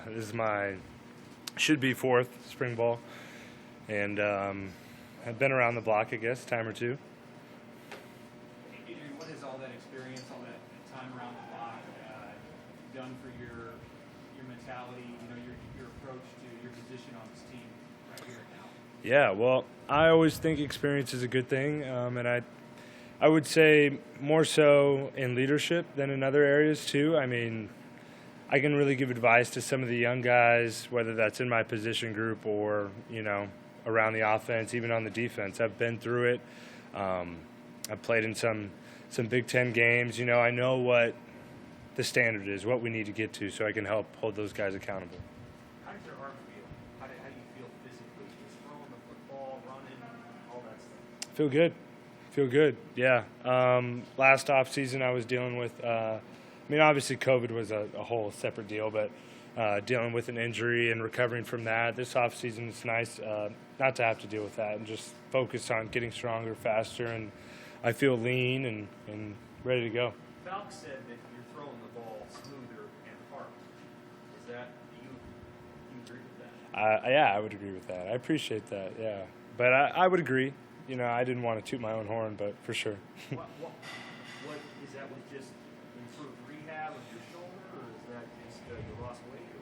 This is my should be fourth spring ball, and I've been around the block, I guess, time or two. Adrian, what has all that experience, all that time around the block done for your mentality, your approach to your position on this team right here and now? Yeah, well, I always think experience is a good thing, and I would say more so in leadership than in other areas too. I mean, I can really give advice to some of the young guys, whether that's in my position group or around the offense, even on the defense. I've been through it. I've played in some Big Ten games. I know what the standard is, what we need to get to, so I can help hold those guys accountable. How does your arm feel? How do you feel physically? Just throwing the football, running, all that stuff. Feel good. Yeah. Last off season, I was dealing with. Obviously, COVID was a whole separate deal, but dealing with an injury and recovering from that. This off season, it's nice not to have to deal with that and just focus on getting stronger, faster, and I feel lean and ready to go. Falk said that you're throwing the ball smoother and harder. Do you agree with that? Yeah, I would agree with that. I appreciate that. Yeah, but I would agree. I didn't want to toot my own horn, but for sure. What is that? Was just improved rehab of your shoulder, or is that just you lost weight, or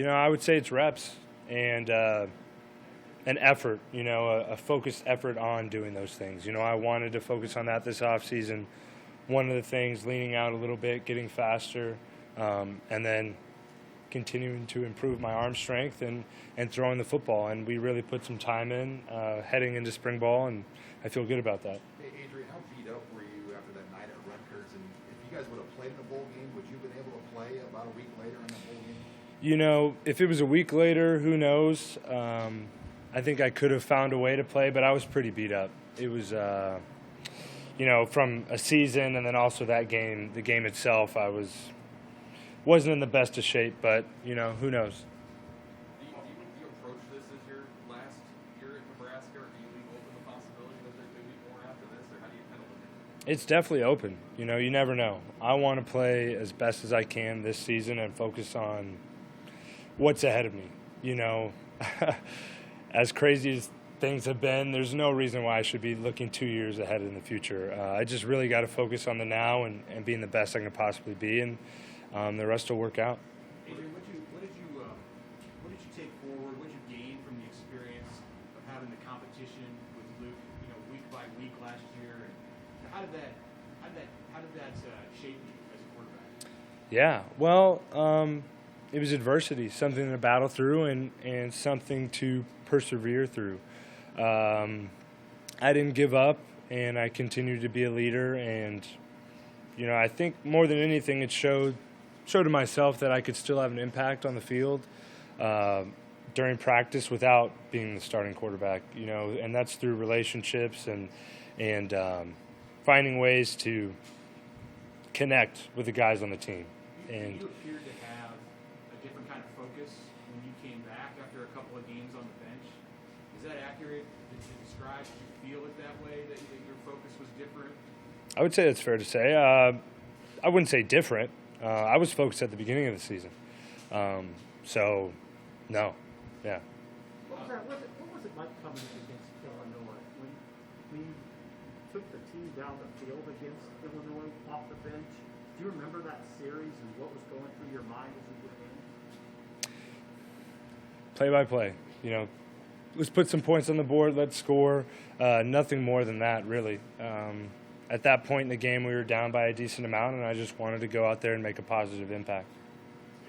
what? I would say it's reps and an effort. A focused effort on doing those things. I wanted to focus on that this off season. One of the things, leaning out a little bit, getting faster, and then continuing to improve my arm strength and throwing the football. And we really put some time in heading into spring ball, and I feel good about that. Hey, Adrian, how beat up were you after that night at Rutgers? And if you guys would have played in a bowl game, would you have been able to play about a week later in that bowl game? If it was a week later, who knows? I think I could have found a way to play, but I was pretty beat up. It was, from a season and then also that game, the game itself, wasn't in the best of shape, but, who knows? Do you approach this as your last year at Nebraska, or do you leave open the possibility that there could be more after this, or how do you kind of look at it? It's definitely open. You never know. I want to play as best as I can this season and focus on what's ahead of me. As crazy as things have been, there's no reason why I should be looking 2 years ahead in the future. I just really got to focus on the now and being the best I can possibly be, and the rest will work out. Adrian, what did you take forward? What did you gain from the experience of having the competition with Luke, week by week last year? And how did that shape you as a quarterback? Yeah, well, it was adversity, something to battle through and something to persevere through. I didn't give up, and I continued to be a leader. And I think more than anything, it showed to myself that I could still have an impact on the field during practice without being the starting quarterback. And that's through relationships and finding ways to connect with the guys on the team. And you appeared to have a different kind of focus when you came back after a couple of games on the bench. Is that accurate? Did you describe? Did you feel it that way, that your focus was different? I would say that's fair to say. I wouldn't say different. I was focused at the beginning of the season. So, no. Yeah. What was it like coming against Illinois when you took the team down the field against Illinois off the bench? Do you remember that series and what was going through your mind as you went in? Play by play. Let's put some points on the board. Let's score. Nothing more than that, really. At that point in the game, we were down by a decent amount, and I just wanted to go out there and make a positive impact.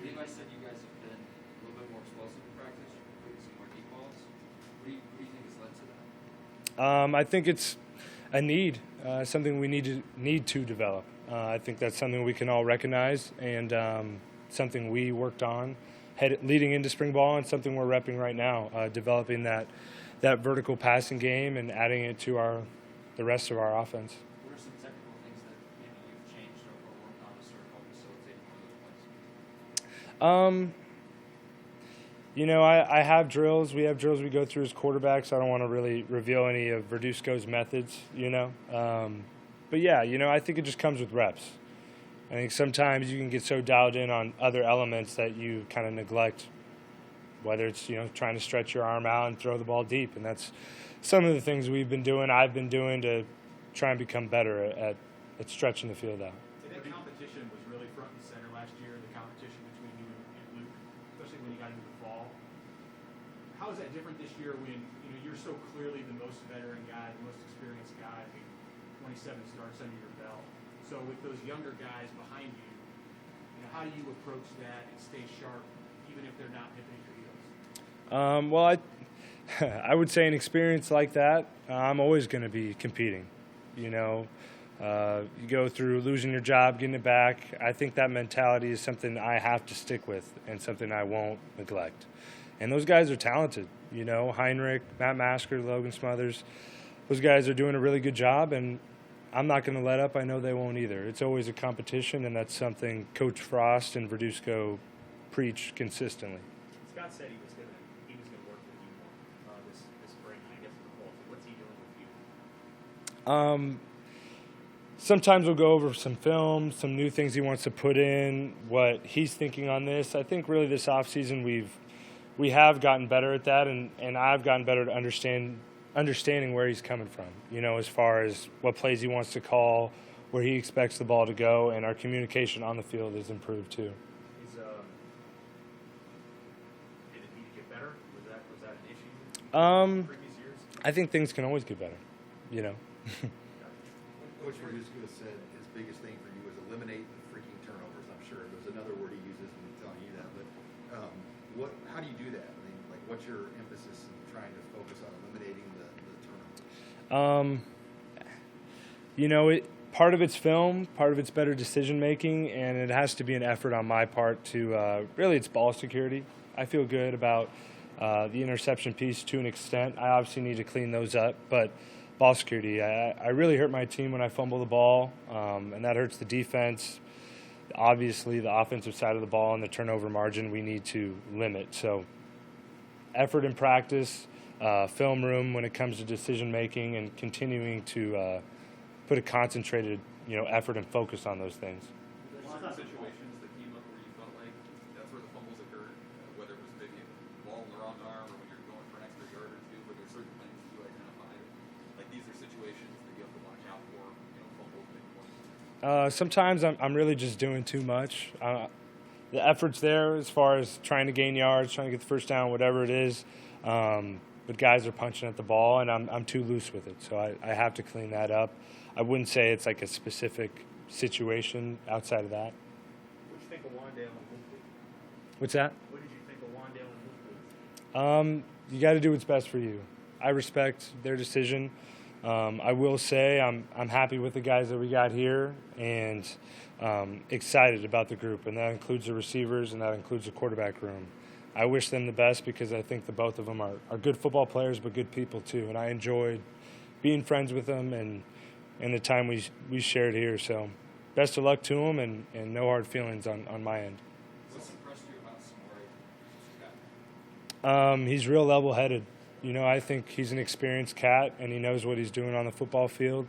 Levi said you guys have been a little bit more explosive in practice, putting some more deep balls. What do you think has led to that? I think it's a need, something we need to develop. I think that's something we can all recognize, and something we worked on leading into spring ball, and something we're repping right now, developing that vertical passing game and adding it to the rest of our offense. What are some technical things that maybe you've changed or worked on to sort of help facilitate one of those plays? I have drills. We have drills we go through as quarterbacks. I don't want to really reveal any of Verduzco's methods, But yeah, I think it just comes with reps. I think sometimes you can get so dialed in on other elements that you kind of neglect, whether it's trying to stretch your arm out and throw the ball deep, and that's some of the things I've been doing to try and become better at stretching the field out. And that competition was really front and center last year, the competition between you and Luke, especially when you got into the fall. How is that different this year when you're so clearly the most veteran guy, the most experienced guy, 27 starts under your belt? So with those younger guys behind you, how do you approach that and stay sharp, even if they're not nipping at your heels? Well, I would say an experience like that, I'm always going to be competing. You go through losing your job, getting it back. I think that mentality is something I have to stick with and something I won't neglect. And those guys are talented. Heinrich, Matt Masker, Logan Smothers, those guys are doing a really good job, and I'm not going to let up. I know they won't either. It's always a competition, and that's something Coach Frost and Verduzco preach consistently. Scott said he was going to work with you more this spring, I guess, in the fall. So what's he doing with you? Sometimes we'll go over some film, some new things he wants to put in, what he's thinking on this. I think really this offseason we have gotten better at that, and I've gotten better at understanding where he's coming from, as far as what plays he wants to call, where he expects the ball to go, and our communication on the field has improved too. Did it need to get better? Was that an issue in previous years? I think things can always get better, Coach Verduzco said his biggest thing for you was eliminate the freaking turnovers. I'm sure there's another word he uses when he's telling you that, but how do you do that? I mean, what's your emphasis in trying to focus on eliminating the turnovers? Part of it's film, part of it's better decision making, and it has to be an effort on my part to really it's ball security. I feel good about the interception piece to an extent. I obviously need to clean those up, but ball security, I really hurt my team when I fumble the ball, and that hurts the defense. Obviously, the offensive side of the ball and the turnover margin we need to limit. So effort in practice, film room when it comes to decision making, and continuing to put a concentrated effort and focus on those things. Certain situations that came up where you felt like that's where the fumbles occurred, whether it was maybe a ball in the wrong arm or when you're going for an extra yard or two, but there's certain things that you identify, like these are situations that you have to watch out for, fumbles, big points. Sometimes I'm really just doing too much. The effort's there as far as trying to gain yards, trying to get the first down, whatever it is. But guys are punching at the ball, and I'm too loose with it. So I have to clean that up. I wouldn't say it's like a specific situation outside of that. What did you think of Wandale and Luke? What's that? What did you think of Wandale and Luke? You got to do what's best for you. I respect their decision. I will say I'm happy with the guys that we got here, and excited about the group, and that includes the receivers and that includes the quarterback room. I wish them the best because I think the both of them are good football players but good people too, and I enjoyed being friends with them and the time we shared here. So best of luck to them, and no hard feelings on my end. What's impressed you about Samori? He's real level-headed. I think he's an experienced cat, and he knows what he's doing on the football field.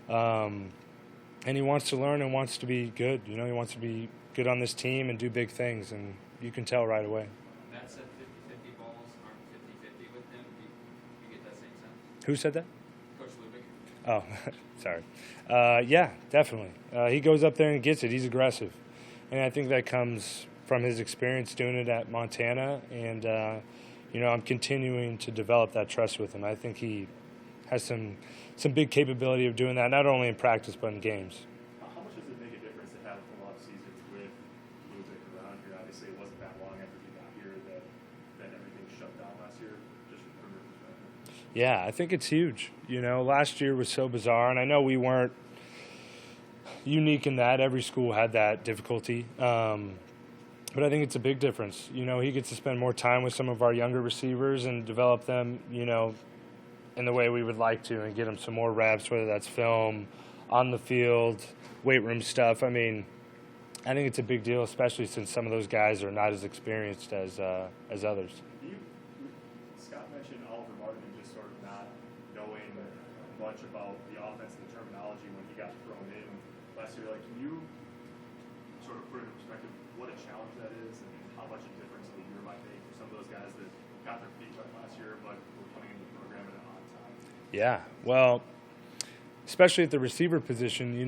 And he wants to learn and wants to be good. He wants to be good on this team and do big things, and you can tell right away. Matt said 50-50 balls aren't 50-50 with him. Do you get that same sense? Who said that? Coach Lubick? Oh, sorry. Yeah, definitely. He goes up there and gets it. He's aggressive. And I think that comes from his experience doing it at Montana, and I'm continuing to develop that trust with him. I think he has some big capability of doing that, not only in practice but in games. How much does it make a difference to have a full off season with Lubick around here? Obviously, it wasn't that long after he got here that everything shut down last year, just from your perspective. Yeah, I think it's huge. Last year was so bizarre, and I know we weren't unique in that. Every school had that difficulty. But I think it's a big difference. He gets to spend more time with some of our younger receivers and develop them, in the way we would like to, and get them some more reps, whether that's film, on the field, weight room stuff. I mean, I think it's a big deal, especially since some of those guys are not as experienced as others. Scott mentioned Oliver Martin just sort of not knowing much about the offense and the terminology when he got thrown in last year. Can you challenge that is, and how much a difference a year might make for some of those guys that got their feet wet last year, but were coming into the program at an odd time? Yeah, well, especially at the receiver position,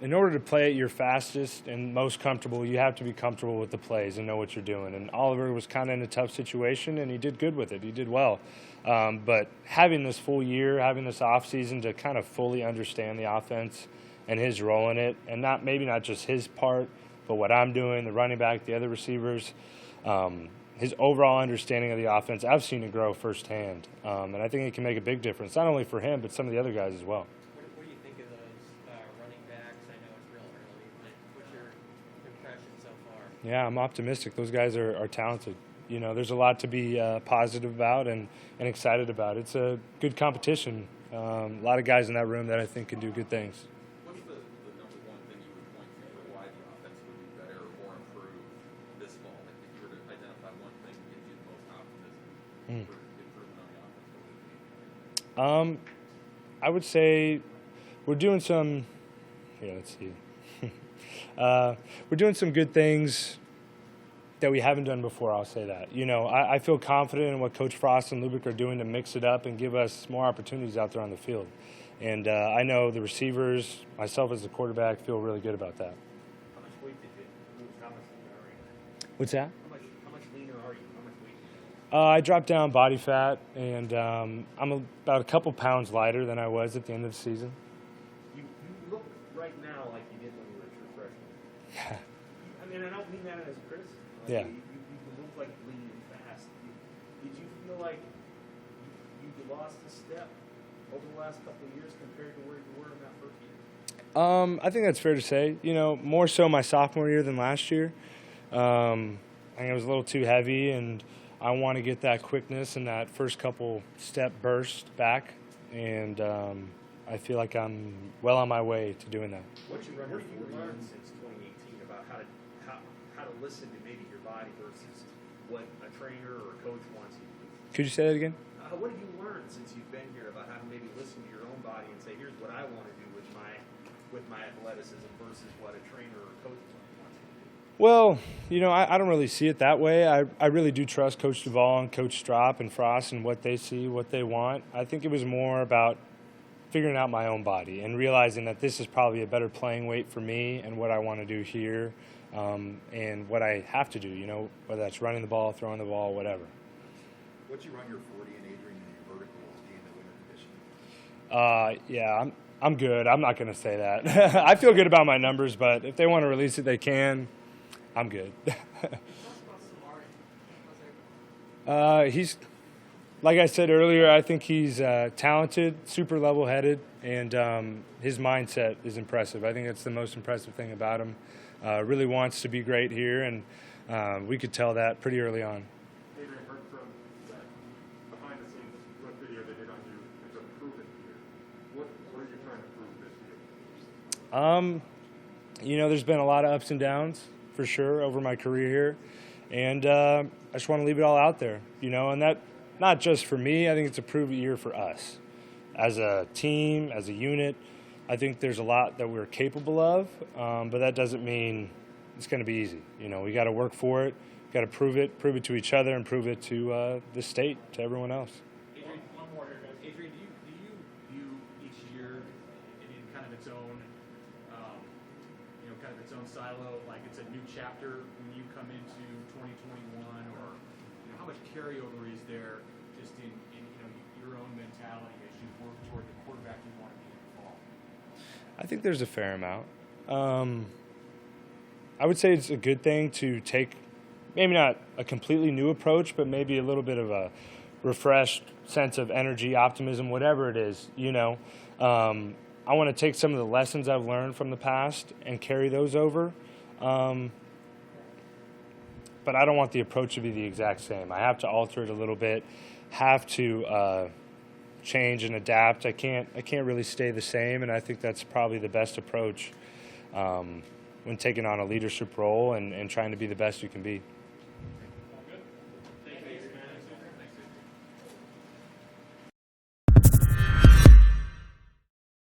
in order to play at your fastest and most comfortable, you have to be comfortable with the plays and know what you're doing. And Oliver was kind of in a tough situation, and he did good with it. He did well. But having this full year, having this offseason to kind of fully understand the offense and his role in it, and maybe not just his part, but what I'm doing, the running back, the other receivers, his overall understanding of the offense, I've seen it grow firsthand. And I think it can make a big difference, not only for him, but some of the other guys as well. What do you think of those running backs? I know it's real early, but what's your impression so far? Yeah, I'm optimistic. Those guys are talented. There's a lot to be positive about and excited about. It's a good competition. A lot of guys in that room that I think can do good things. What's the number one thing you would point to for why the offense would be better or more improved this fall? Like if you were to identify one thing that gives you the most optimism for improvement on the offense, what would it be? I would say we're doing some. Yeah, let's see. We're doing some good things that we haven't done before, I'll say that. I feel confident in what Coach Frost and Lubick are doing to mix it up and give us more opportunities out there on the field. And I know the receivers, myself as a quarterback, feel really good about that. How much weight did you lose? How much leaner are you? What's that? How much leaner are you? How much weight did you lose? I dropped down body fat, and I'm about a couple pounds lighter than I was at the end of the season. You look right now like you did when you were a true freshman. I mean, I don't mean that as a criticism. Like, Yeah. You move like lean and fast. Did you feel like you lost a step over the last couple of years compared to where you were in that first year? I think that's fair to say. More so my sophomore year than last year. I think I was a little too heavy, and I want to get that quickness and that first couple step burst back. And I feel like I'm well on my way to doing that. What have you learned since 2018 about how to listen to maybe your body versus what a trainer or a coach wants you to do? Could you say that again? What have you learned since you've been here about how to maybe listen to your own body and say, here's what I want to do with my athleticism versus what a trainer or a coach wants you to do? Well, I don't really see it that way. I really do trust Coach Duvall and Coach Strop and Frost and what they see, what they want. I think it was more about figuring out my own body and realizing that this is probably a better playing weight for me and what I want to do here and what I have to do, whether that's running the ball, throwing the ball, whatever. What'd you run your 40 and Adrian in your vertical game at winter conditioning? Yeah, I'm good. I'm not going to say that. I feel good about my numbers, but if they want to release it, they can. I'm good. He's, like I said earlier, I think he's talented, super level-headed, and his mindset is impressive. I think that's the most impressive thing about him. Really wants to be great here, and we could tell that pretty early on. Adrian, heard from that behind the scenes what video they did on you is a proven here. What are you trying to prove this year? There's been a lot of ups and downs for sure over my career here, and I just want to leave it all out there, and that not just for me. I think it's a prove year for us as a team, as a unit. I think there's a lot that we're capable of, but that doesn't mean it's going to be easy. We got to work for it, got to prove it to each other, and prove it to the state, to everyone else. Adrian, one more here, guys. Adrian, do you view each year in kind of its own, kind of its own silo, like it's a new chapter when you come into 2021, or how much carryover is there just in your own mentality as you work toward the quarterback you want to be in the fall? I think there's a fair amount. I would say it's a good thing to take maybe not a completely new approach, but maybe a little bit of a refreshed sense of energy, optimism, whatever it is, I want to take some of the lessons I've learned from the past and carry those over. But I don't want the approach to be the exact same. I have to alter it a little bit, have to change and adapt. I can't really stay the same, and I think that's probably the best approach when taking on a leadership role and trying to be the best you can be.